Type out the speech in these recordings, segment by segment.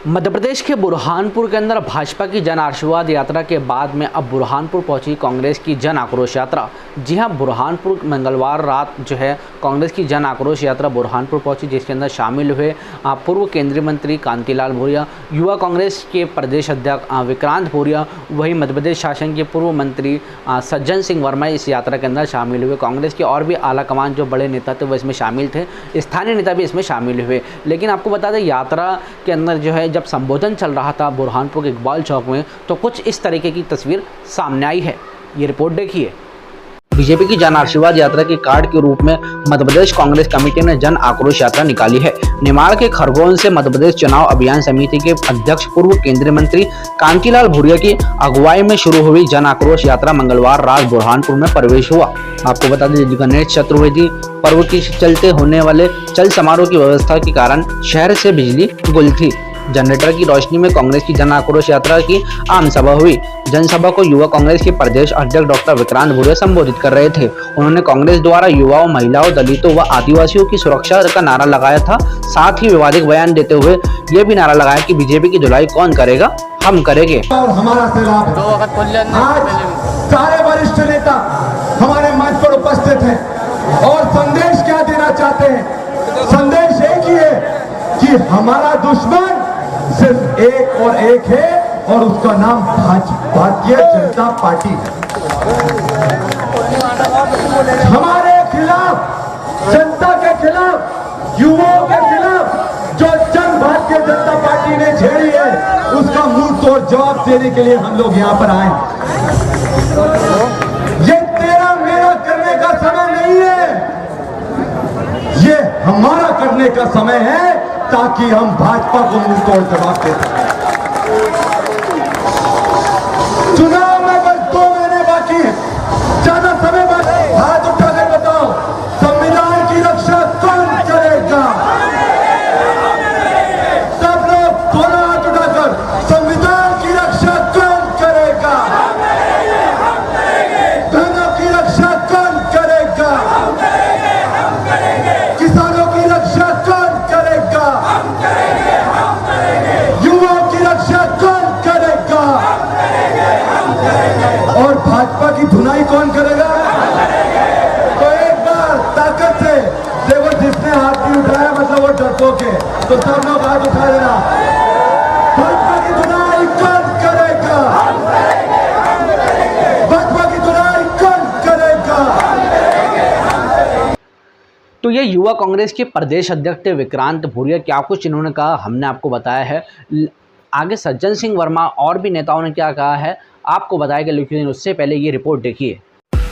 मध्य प्रदेश के बुरहानपुर के अंदर भाजपा की जन आशीर्वाद यात्रा के बाद में अब बुरहानपुर पहुंची कांग्रेस की जन आक्रोश यात्रा। जी हां, बुरहानपुर मंगलवार रात जो है कांग्रेस की जन आक्रोश यात्रा बुरहानपुर पहुंची, जिसके अंदर शामिल हुए पूर्व केंद्रीय मंत्री कांतिलाल भूरिया, युवा कांग्रेस के प्रदेश अध्यक्ष विक्रांत भूरिया, वहीं मध्य प्रदेश शासन के पूर्व मंत्री सज्जन सिंह वर्मा इस यात्रा के अंदर शामिल हुए। कांग्रेस के और भी आला कमान जो बड़े नेता थे वो इसमें शामिल थे, स्थानीय नेता भी इसमें शामिल हुए। लेकिन आपको बता दें, यात्रा के अंदर जो है जब संबोधन चल रहा था बुरहानपुर के इकबाल चौक में, तो कुछ इस तरीके की तस्वीर सामने आई है। ये रिपोर्ट देखिए। बीजेपी की जन आशीर्वाद यात्रा के कार्ड के रूप में मध्य प्रदेश कांग्रेस कमेटी ने जन आक्रोश यात्रा निकाली है। निमाड़ के खरगोन से मध्य प्रदेश चुनाव अभियान समिति के अध्यक्ष पूर्व केंद्रीय मंत्री कांतिलाल भूरिया की अगुवाई में शुरू हुई जन आक्रोश यात्रा मंगलवार रात बुरहानपुर में प्रवेश हुआ। आपको बता दें, गणेश चतुर्थी पर्व के चलते होने वाले चल समारोह की व्यवस्था के कारण शहर से बिजली गुल थी। जनरेटर की रोशनी में कांग्रेस की जन आक्रोश यात्रा की आम सभा हुई। जनसभा को युवा कांग्रेस के प्रदेश अध्यक्ष डॉक्टर विक्रांत भूरिया संबोधित कर रहे थे। उन्होंने कांग्रेस द्वारा युवाओं, महिलाओं, दलितों व आदिवासियों की सुरक्षा का नारा लगाया था। साथ ही विवादित बयान देते हुए ये भी नारा लगाया कि बीजेपी की धुलाई कौन करेगा, हम करेंगे। और हमारा सैलाब आज सारे वरिष्ठ नेता हमारे मंच पर उपस्थित हैं और संदेश क्या देना चाहते हैं? संदेश एक ही है कि हमारा दुश्मन सिर्फ एक और एक है और उसका नाम भारतीय जनता पार्टी है। हमारे खिलाफ, जनता के खिलाफ, युवाओं के खिलाफ जो जंग भारतीय जनता पार्टी ने छेड़ी है, उसका मुंह तोड़ जवाब देने के लिए हम लोग यहाँ पर आए। ये तेरा मेरा करने का समय नहीं है, ये हमारा करने का समय है, ताकि हम भाजपा को मुंह तोड़ जवाब दे सकें। चुनाव में बस 2 महीने बाकी है, ज्यादा समय बाकी। हाथ उठाकर बताओ, संविधान की रक्षा कौन करेगा? सब लोग दोनों हाथ उठाकर, संविधान की रक्षा कौन करेगा? धर्मों की रक्षा कौन करेगा? किसानों की रक्षा कौन करेगा? युवाओं की रक्षा कौन करेगा? और भाजपा की धुनाई कौन करेगा? तो एक बार ताकत से देखो, जिसने हाथ नहीं उठाया मतलब वो डरपोक है, तो सब लोग हाथ उठा देना। भाजपा की धुनाई कौन करेगा? भाजपा की धुनाई कौन करेगा? तो ये युवा कांग्रेस के प्रदेश अध्यक्ष थे विक्रांत भूरिया। क्या कुछ इन्होंने कहा हमने आपको बताया है। आगे सज्जन सिंह वर्मा और भी नेताओं ने क्या कहा है आपको बताएगा, लेकिन उससे पहले ये रिपोर्ट देखिए।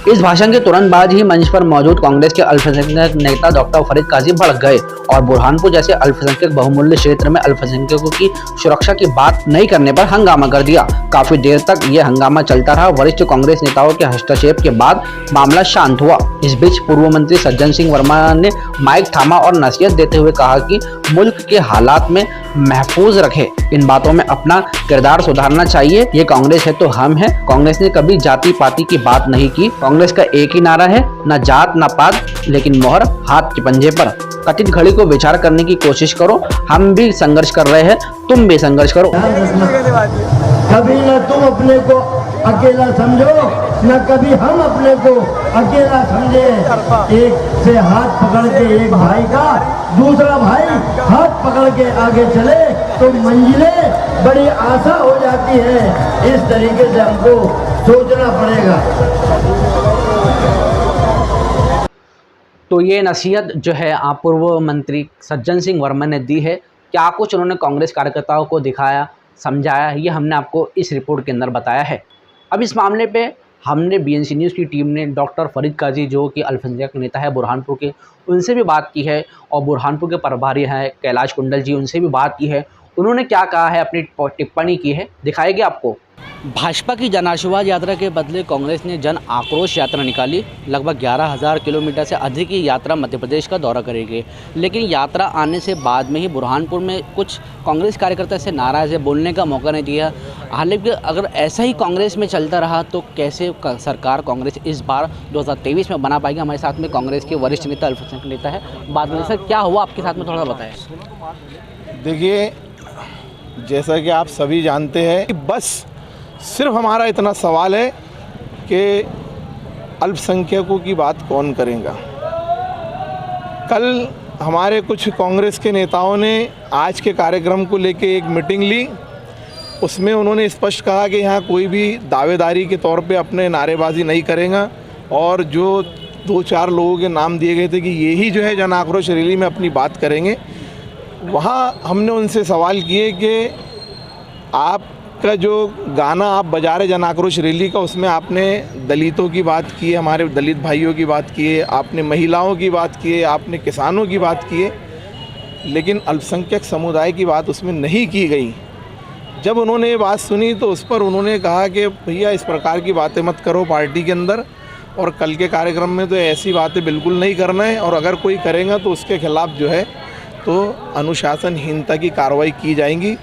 इस भाषण के तुरंत बाद ही मंच पर मौजूद कांग्रेस के अल्पसंख्यक नेता डॉक्टर फरीद काजी भड़क गए और बुरहानपुर जैसे अल्पसंख्यक बहुमूल्य क्षेत्र में अल्पसंख्यकों की सुरक्षा की बात नहीं करने पर हंगामा कर दिया। काफी देर तक ये हंगामा चलता रहा। वरिष्ठ कांग्रेस नेताओं के हस्तक्षेप के बाद मामला शांत हुआ। इस बीच पूर्व मंत्री सज्जन सिंह वर्मा ने माइक थामा और नसीहत देते हुए कहा कि मुल्क के हालात में महफूज रखे, इन बातों में अपना किरदार सुधारना चाहिए। ये कांग्रेस है तो हम हैं। कांग्रेस ने कभी जाति पाति की बात नहीं की। कांग्रेस का एक ही नारा है, न जात न पात, लेकिन मोहर हाथ के पंजे पर। कठिन घड़ी को विचार करने की कोशिश करो। हम भी संघर्ष कर रहे हैं, तुम भी संघर्ष करो। कभी न तुम अपने को अकेला समझो, न कभी हम अपने को अकेला समझे। एक से हाथ पकड़ के एक भाई का दूसरा भाई हाथ पकड़ के आगे चले तो मंजिलें बड़ी आशा हो जाती है। इस तरीके से हमको सोचना पड़ेगा। तो ये नसीहत जो है आप पूर्व मंत्री सज्जन सिंह वर्मा ने दी है। क्या कुछ उन्होंने कांग्रेस कार्यकर्ताओं को दिखाया, समझाया, ये हमने आपको इस रिपोर्ट के अंदर बताया है। अब इस मामले पे हमने बीएनसी न्यूज़ की टीम ने डॉक्टर फरीद काजी, जो कि अल्पसंख्यक नेता है बुरहानपुर के, उनसे भी बात की है और बुरहानपुर के प्रभारी हैं कैलाश कुंडल जी, उनसे भी बात की है। उन्होंने क्या कहा है, अपनी टिप्पणी की है, दिखाएंगे आपको। भाजपा की जन आशीर्वाद यात्रा के बदले कांग्रेस ने जन आक्रोश यात्रा निकाली। लगभग 11,000 किलोमीटर से अधिक की यात्रा मध्य प्रदेश का दौरा करेगी। लेकिन यात्रा आने से बाद में ही बुरहानपुर में कुछ कांग्रेस कार्यकर्ता से नाराज़ है, बोलने का मौका नहीं दिया। हालांकि अगर ऐसा ही कांग्रेस में चलता रहा तो कैसे सरकार कांग्रेस इस बार 2023 में बना पाएगी। हमारे साथ में कांग्रेस के वरिष्ठ नेता अल्पसंख्यक नेता है, बात में सर क्या हुआ आपके साथ में थोड़ा बताएं। देखिए, जैसा कि आप सभी जानते हैं कि बस सिर्फ हमारा इतना सवाल है कि अल्पसंख्यकों की बात कौन करेगा। कल हमारे कुछ कांग्रेस के नेताओं ने आज के कार्यक्रम को लेके एक मीटिंग ली। उसमें उन्होंने स्पष्ट कहा कि यहाँ कोई भी दावेदारी के तौर पे अपने नारेबाजी नहीं करेगा और जो 2-4 लोगों के नाम दिए गए थे कि यही जो है जन आक्रोश रैली में अपनी बात करेंगे। वहाँ हमने उनसे सवाल किए कि आपका जो गाना आप बजा रहे जन आक्रोश रैली का, उसमें आपने दलितों की बात की है, हमारे दलित भाइयों की बात की है, आपने महिलाओं की बात की है, आपने किसानों की बात की है, लेकिन अल्पसंख्यक समुदाय की बात उसमें नहीं की गई। जब उन्होंने ये बात सुनी तो उस पर उन्होंने कहा कि भैया इस प्रकार की बातें मत करो पार्टी के अंदर, और कल के कार्यक्रम में तो ऐसी बातें बिल्कुल नहीं करना है, और अगर कोई करेगा तो उसके खिलाफ़ जो है तो अनुशासनहीनता की कार्रवाई की जाएगी।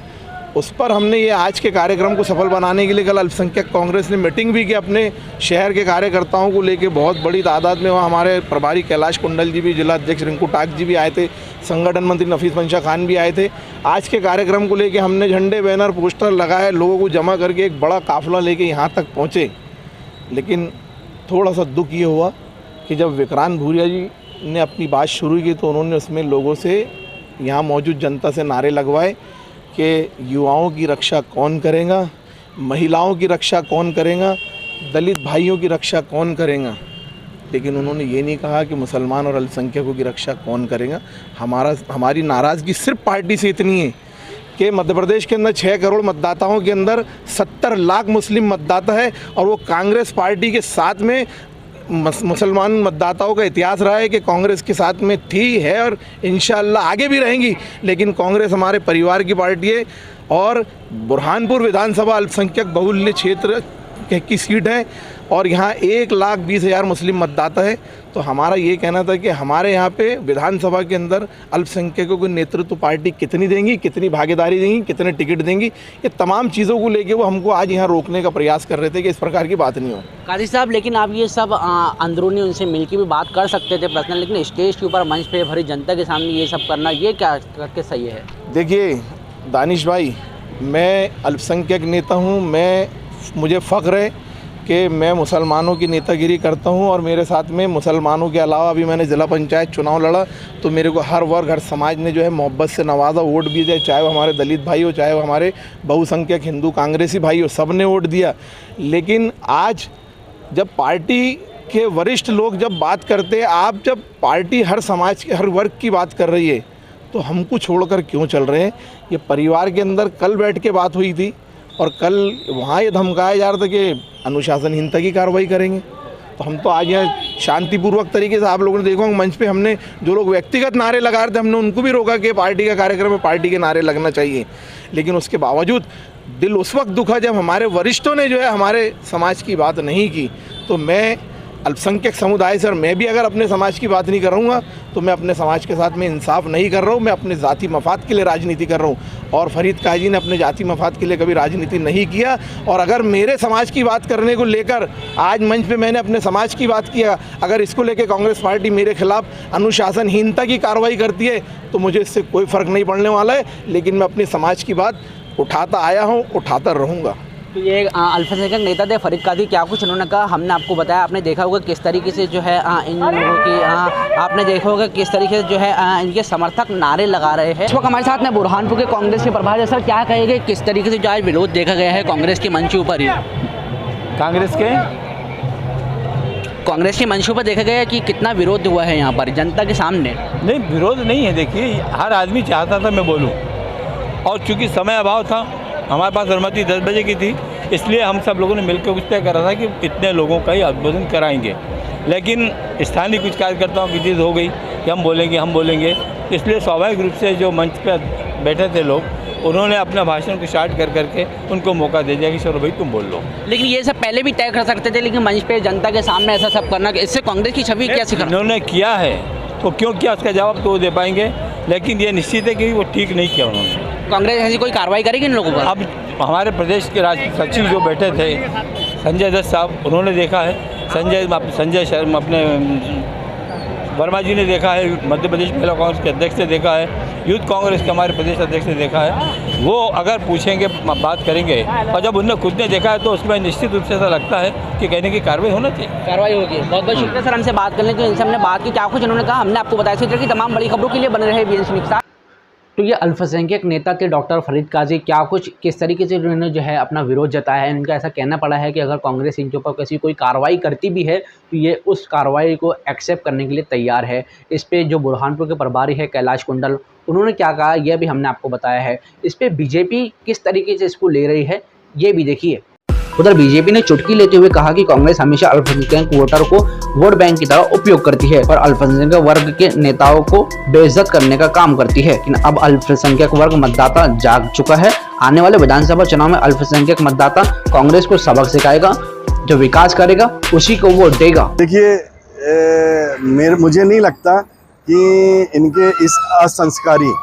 उस पर हमने ये आज के कार्यक्रम को सफल बनाने के लिए कल अल्पसंख्यक कांग्रेस ने मीटिंग भी की अपने शहर के कार्यकर्ताओं को लेके। बहुत बड़ी तादाद में वहाँ हमारे प्रभारी कैलाश कुंडल जी भी, जिला अध्यक्ष रिंकू टाक जी भी आए थे, संगठन मंत्री नफीस पंशा खान भी आए थे। आज के कार्यक्रम को लेके हमने झंडे, बैनर, पोस्टर लगाए, लोगों को जमा करके एक बड़ा काफिला लेके यहाँ तक पहुँचे। लेकिन थोड़ा सा दुख ये हुआ कि जब विक्रांत भूरिया जी ने अपनी बात शुरू की तो उन्होंने उसमें लोगों से, यहाँ मौजूद जनता से नारे लगवाए कि युवाओं की रक्षा कौन करेगा, महिलाओं की रक्षा कौन करेगा, दलित भाइयों की रक्षा कौन करेगा। लेकिन उन्होंने ये नहीं कहा कि मुसलमान और अल्पसंख्यकों की रक्षा कौन करेगा। हमारी नाराज़गी सिर्फ पार्टी से इतनी है कि मध्य प्रदेश के अंदर 6 करोड़ मतदाताओं के अंदर 70 लाख मुस्लिम मतदाता है, और वो कांग्रेस पार्टी के साथ में मुसलमान मतदाताओं का इतिहास रहा है कि कांग्रेस के साथ में थी, है और इंशाअल्लाह आगे भी रहेंगी। लेकिन कांग्रेस हमारे परिवार की पार्टी है, और बुरहानपुर विधानसभा अल्पसंख्यक बहुल्य क्षेत्र की सीट है, और यहाँ 1,20,000 मुस्लिम मतदाता है। तो हमारा ये कहना था कि हमारे यहाँ पे विधानसभा के अंदर अल्पसंख्यकों को नेतृत्व पार्टी कितनी देंगी, कितनी भागीदारी देंगी, कितने टिकट देंगी, ये तमाम चीज़ों को लेके वो हमको आज यहाँ रोकने का प्रयास कर रहे थे कि इस प्रकार की बात नहीं हो। काजी साहब, लेकिन आप ये सब अंदरूनी उनसे मिलकर भी बात कर सकते थे पर्सनल, लेकिन स्टेज के ऊपर मंच पे भरी जनता के सामने ये सब करना, ये क्या करके सही है? देखिए दानिश भाई, मैं अल्पसंख्यक नेता हूँ, मुझे फ़ख्र है कि मैं मुसलमानों की नेतागिरी करता हूं, और मेरे साथ में मुसलमानों के अलावा अभी मैंने ज़िला पंचायत चुनाव लड़ा तो मेरे को हर वर्ग, हर समाज ने जो है मोहब्बत से नवाजा, वोट भी दिया, चाहे वो हमारे दलित भाई हो, चाहे वो हमारे बहुसंख्यक हिंदू कांग्रेसी भाई हो, सब ने वोट दिया। लेकिन आज जब पार्टी के वरिष्ठ लोग जब बात करते, आप जब पार्टी हर समाज के, हर वर्ग की बात कर रही है, तो हमको छोड़कर क्यों चल रहे हैं? ये परिवार के अंदर कल बैठ के बात हुई थी, और कल वहाँ ये धमकाया जा रहा था कि अनुशासनहीनता की कार्रवाई करेंगे। तो हम तो आज यहाँ शांतिपूर्वक तरीके से, आप लोगों ने देखा मंच पे हमने जो लोग व्यक्तिगत नारे लगा रहे थे, हमने उनको भी रोका कि पार्टी का कार्यक्रम है, पार्टी के नारे लगना चाहिए। लेकिन उसके बावजूद दिल उस वक्त दुखा जब हमारे वरिष्ठों ने जो है हमारे समाज की बात नहीं की। तो मैं अल्पसंख्यक समुदाय से, और मैं भी अगर अपने समाज की बात नहीं करूँगा तो मैं अपने समाज के साथ में इंसाफ नहीं कर रहा हूँ, मैं अपने ज़ाती मफाद के लिए राजनीति कर रहा हूँ। और फरीद काजी ने अपने जाति मफाद के लिए कभी राजनीति नहीं किया, और अगर मेरे समाज की बात करने को लेकर आज मंच पे मैंने अपने समाज की बात किया, अगर इसको लेकर कांग्रेस पार्टी मेरे खिलाफ अनुशासनहीनता की कार्रवाई करती है तो मुझे इससे कोई फ़र्क नहीं पड़ने वाला है। लेकिन मैं अपने समाज की बात उठाता आया हूँ, उठाता रहूँगा। तो ये अल्पसंख्यक नेता थे फरीद काजी, क्या कुछ उन्होंने कहा? हमने आपको बताया, आपने देखा होगा किस तरीके से जो है इन लोगों की आपने देखा होगा किस तरीके से जो है इनके समर्थक नारे लगा रहे हैं। इस वक्त हमारे साथ में बुरहानपुर के कांग्रेस के प्रभारी, सर क्या कहेंगे किस तरीके से जो आज विरोध देखा गया है कांग्रेस के मंच ऊपर? ही कांग्रेस के मंच पर देखा गया कि कितना विरोध हुआ है यहाँ पर जनता के सामने? नहीं, विरोध नहीं है। देखिए, हर आदमी चाहता था मैं बोलूँ, और चूँकि समय अभाव था, हमारे पास अनुमति 10 बजे की थी, इसलिए हम सब लोगों ने मिलकर कुछ तय करा था कि इतने लोगों का ही उद्बोधन कराएंगे। लेकिन स्थानीय कुछ कार्यकर्ताओं की जिद हो गई कि हम बोलेंगे, इसलिए स्वाभाविक रूप से जो मंच पर बैठे थे लोग, उन्होंने अपना भाषण को स्टार्ट कर करके उनको मौका दे दिया कि चलो भाई तुम बोल लो। लेकिन ये सब पहले भी तय कर सकते थे, लेकिन मंच पे जनता के सामने ऐसा सब करना, इससे कांग्रेस की छवि कैसे? उन्होंने किया है तो क्यों किया, उसका जवाब तो वो दे पाएंगे, लेकिन ये निश्चित है कि वो ठीक नहीं किया उन्होंने। कांग्रेस ऐसी कोई कार्रवाई करेगी इन लोगों पर? अब हमारे प्रदेश के राष्ट्रीय सचिव जो बैठे थे संजय दत्त साहब, उन्होंने देखा है, संजय शर्मा अपने वर्मा जी ने देखा है, मध्य प्रदेश महिला कांग्रेस के अध्यक्ष ने देखा है, यूथ कांग्रेस के हमारे प्रदेश अध्यक्ष ने देखा है। वो अगर पूछेंगे, बात करेंगे, और जब उनने खुद ने देखा है तो उसमें निश्चित रूप से ऐसा लगता है कि कहने की कार्रवाई होना चाहिए। कार्रवाई होगी। बहुत बहुत शुक्रिया सर हमसे बात करने के लिए। इनसे हमने बात की, क्या कुछ उन्होंने कहा हमने आपको बताया। इसी तरह की तमाम बड़ी खबरों के लिए बने रहे BNC न्यूज़ के साथ। तो ये अल्पसंख्यक नेता थे डॉक्टर फरीद काजी, क्या कुछ किस तरीके से उन्होंने जो है अपना विरोध जताया है। उनका ऐसा कहना पड़ा है कि अगर कांग्रेस इनके ऊपर किसी कोई कार्रवाई करती भी है तो ये उस कार्रवाई को एक्सेप्ट करने के लिए तैयार है। इस पे जो बुरहानपुर के प्रभारी है कैलाश कुंडल, उन्होंने क्या कहा यह भी हमने आपको बताया है। इस पे बीजेपी किस तरीके से इसको ले रही है ये भी देखिए। उधर बीजेपी ने चुटकी लेते हुए कहा कि कांग्रेस हमेशा अल्पसंख्यक वोटर को वोट बैंक की तरह उपयोग करती है और अल्पसंख्यक वर्ग के नेताओं को बेइज्जत करने का काम करती है। लेकिन अब अल्पसंख्यक वर्ग मतदाता जाग चुका है। आने वाले विधानसभा चुनाव में अल्पसंख्यक मतदाता कांग्रेस को सबक सिखाएगा, जो विकास करेगा उसी को वोट देगा। देखिए, मुझे नहीं लगता कि इनके इस असंस्कारी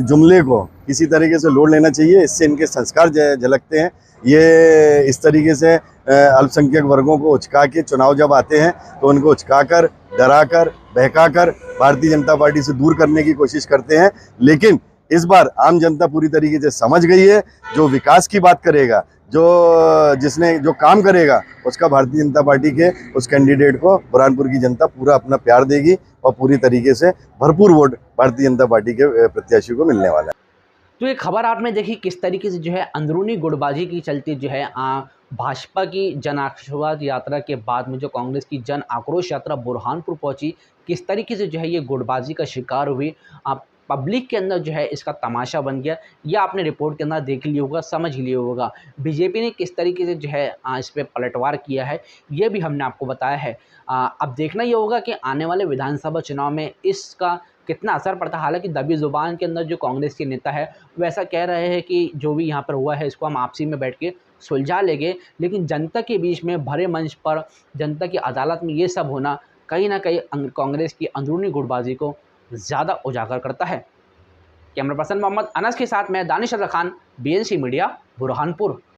जुमले को किसी तरीके से लोड लेना चाहिए। इससे इनके संस्कार झलकते हैं। ये इस तरीके से अल्पसंख्यक वर्गों को उचका के चुनाव जब आते हैं तो उनको उचकाकर, डराकर, बहकाकर भारतीय जनता पार्टी से दूर करने की कोशिश करते हैं। लेकिन इस बार आम जनता पूरी तरीके से समझ गई है। जो विकास की बात करेगा, जो काम करेगा, उसका भारतीय जनता पार्टी के उस कैंडिडेट को बुरहानपुर की जनता पूरा अपना प्यार देगी और पूरी तरीके से भरपूर वोट भारतीय जनता पार्टी के प्रत्याशी को मिलने वाला है। तो ये खबर आपने देखी किस तरीके से जो है अंदरूनी गुटबाजी की चलती जो है भाजपा की जन आशीर्वाद यात्रा के बाद में जो कांग्रेस की जन आक्रोश यात्रा बुरहानपुर पहुंची, किस तरीके से जो है ये गुटबाजी का शिकार हुई। पब्लिक के अंदर जो है इसका तमाशा बन गया। यह आपने रिपोर्ट के अंदर देख लिया होगा, समझ लिया होगा। बीजेपी ने किस तरीके से जो है इस पर पलटवार किया है ये भी हमने आपको बताया है। अब देखना ये होगा कि आने वाले विधानसभा चुनाव में इसका कितना असर पड़ता है। हालांकि दबी ज़ुबान के अंदर जो कांग्रेस के नेता है वो ऐसा कह रहे हैं कि जो भी यहाँ पर हुआ है इसको हम आपसी में बैठ के सुलझा लेंगे, लेकिन जनता के बीच में भरे मंच पर जनता की अदालत में ये सब होना कहीं ना कहीं कांग्रेस की अंदरूनी गुटबाजी को ज़्यादा उजागर करता है। कैमरा पर्सन मोहम्मद अनस के साथ मैं Danish other Khan, BNC media, Burhanpur.